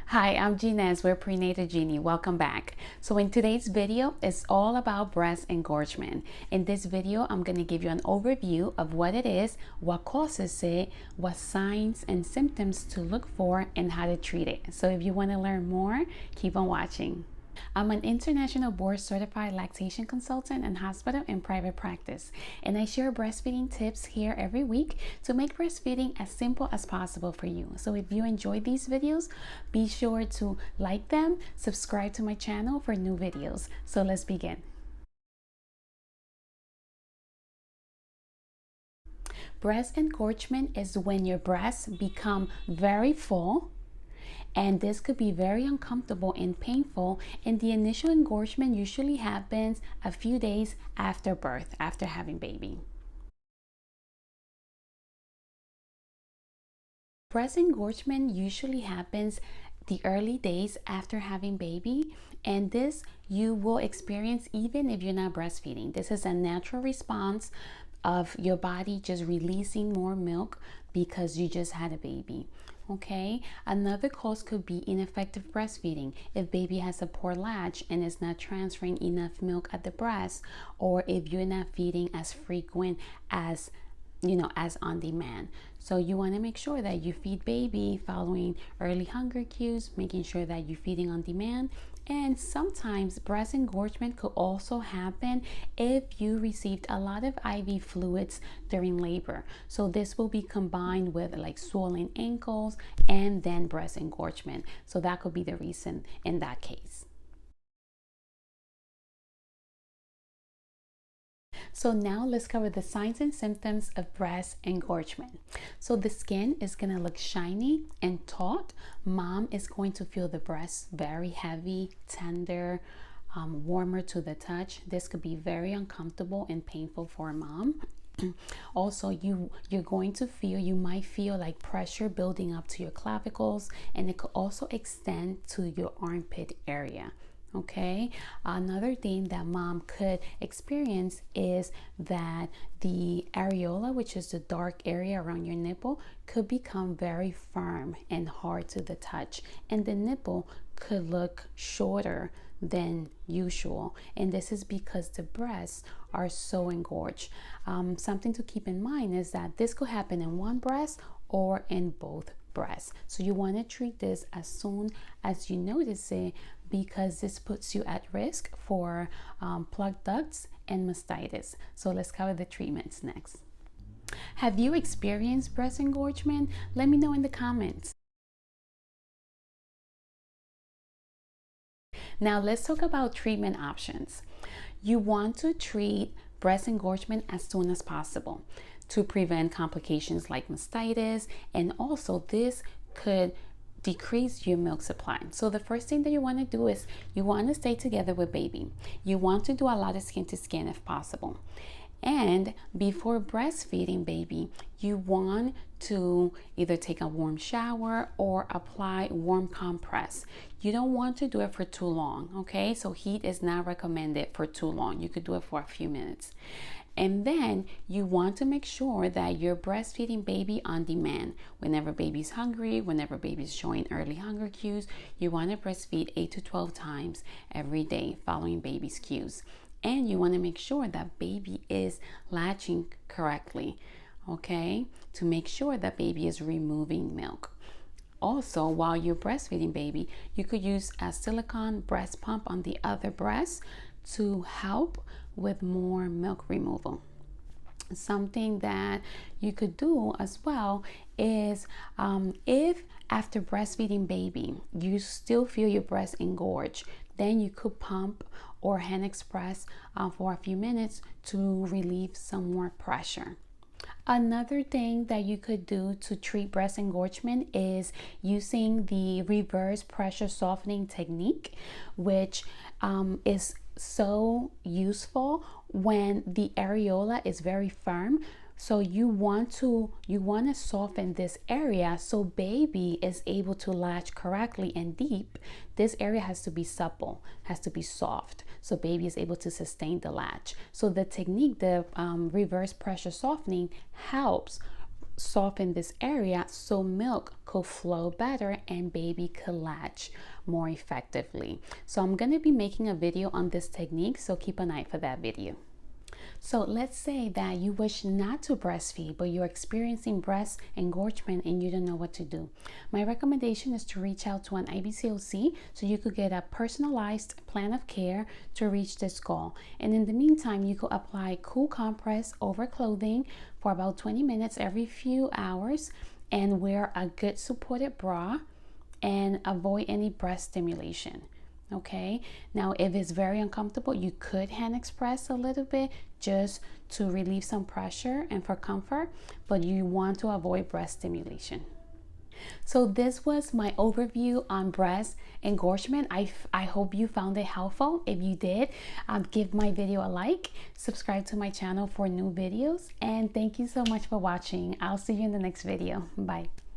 Hi, I'm Ginez with Prenatal Yini. Welcome back. So in today's video, it's all about breast engorgement. In this video, I'm going to give you an overview of what it is, what causes it, what signs and symptoms to look for, and how to treat it. So if you want to learn more, keep on watching. I'm an international board certified lactation consultant in hospital and private practice, and I share breastfeeding tips here every week to make breastfeeding as simple as possible for you. So if you enjoy these videos, be sure to like them, subscribe to my channel for new videos. So let's begin. Breast engorgement is when your breasts become very full, and this could be very uncomfortable and painful, and the initial engorgement usually happens a few days after birth, after having baby. Breast engorgement usually happens the early days after having baby, and this you will experience even if you're not breastfeeding. This is a natural response of your body just releasing more milk because you just had a baby. Okay, another cause could be ineffective breastfeeding. If baby has a poor latch and is not transferring enough milk at the breast, or if you're not feeding as frequent as as on demand. So you want to make sure that you feed baby following early hunger cues, making sure that you're feeding on demand. And sometimes breast engorgement could also happen if you received a lot of IV fluids during labor. So this will be combined with like swollen ankles and then breast engorgement. So that could be the reason in that case. So now let's cover the signs and symptoms of breast engorgement. So the skin is going to look shiny and taut. Mom is going to feel the breast very heavy, tender, warmer to the touch. This could be very uncomfortable and painful for mom. Also, you're going to feel, you might feel like pressure building up to your clavicles, and it could also extend to your armpit area. Okay, another thing that mom could experience is that the areola, which is the dark area around your nipple, could become very firm and hard to the touch, and the nipple could look shorter than usual, and this is because the breasts are so engorged. Something to keep in mind is that this could happen in one breast or in both breasts. So you want to treat this as soon as you notice it, because this puts you at risk for plugged ducts and mastitis. So let's cover the treatments next. Have you experienced breast engorgement? Let me know in the comments. Now let's talk about treatment options. You want to treat breast engorgement as soon as possible to prevent complications like mastitis, and also this could decrease your milk supply. So the first thing that you want to do is you want to stay together with baby. You want to do a lot of skin to skin if possible. And before breastfeeding baby, you want to either take a warm shower or apply warm compress. You don't want to do it for too long, okay? So heat is not recommended for too long. You could do it for a few minutes. And then you want to make sure that you're breastfeeding baby on demand. Whenever baby's hungry, whenever baby's showing early hunger cues, you want to breastfeed 8 to 12 times every day following baby's cues. And you want to make sure that baby is latching correctly, okay? To make sure that baby is removing milk. Also, while you're breastfeeding baby, you could use a silicone breast pump on the other breast to help with more milk removal. Something that you could do as well is if after breastfeeding baby you still feel your breast engorge, then you could pump or hand express for a few minutes to relieve some more pressure. Another thing that you could do to treat breast engorgement is using the reverse pressure softening technique, which is so useful when the areola is very firm. So you want to soften this area so baby is able to latch correctly and deep. This area has to be supple, has to be soft, so baby is able to sustain the latch. So the technique, the reverse pressure softening, helps soften this area so milk could flow better and baby could latch more effectively. So I'm going to be making a video on this technique, so keep an eye for that video. So let's say that you wish not to breastfeed, but you're experiencing breast engorgement and you don't know what to do. My recommendation is to reach out to an IBCLC so you could get a personalized plan of care to reach this goal. And in the meantime, you could apply cool compress over clothing for about 20 minutes every few hours and wear a good supported bra and avoid any breast stimulation. Okay, now if it's very uncomfortable, you could hand express a little bit just to relieve some pressure and for comfort, but you want to avoid breast stimulation. So this was my overview on breast engorgement. I hope you found it helpful. If you did, give my video a like, subscribe to my channel for new videos, and thank you so much for watching. I'll see you in the next video. Bye.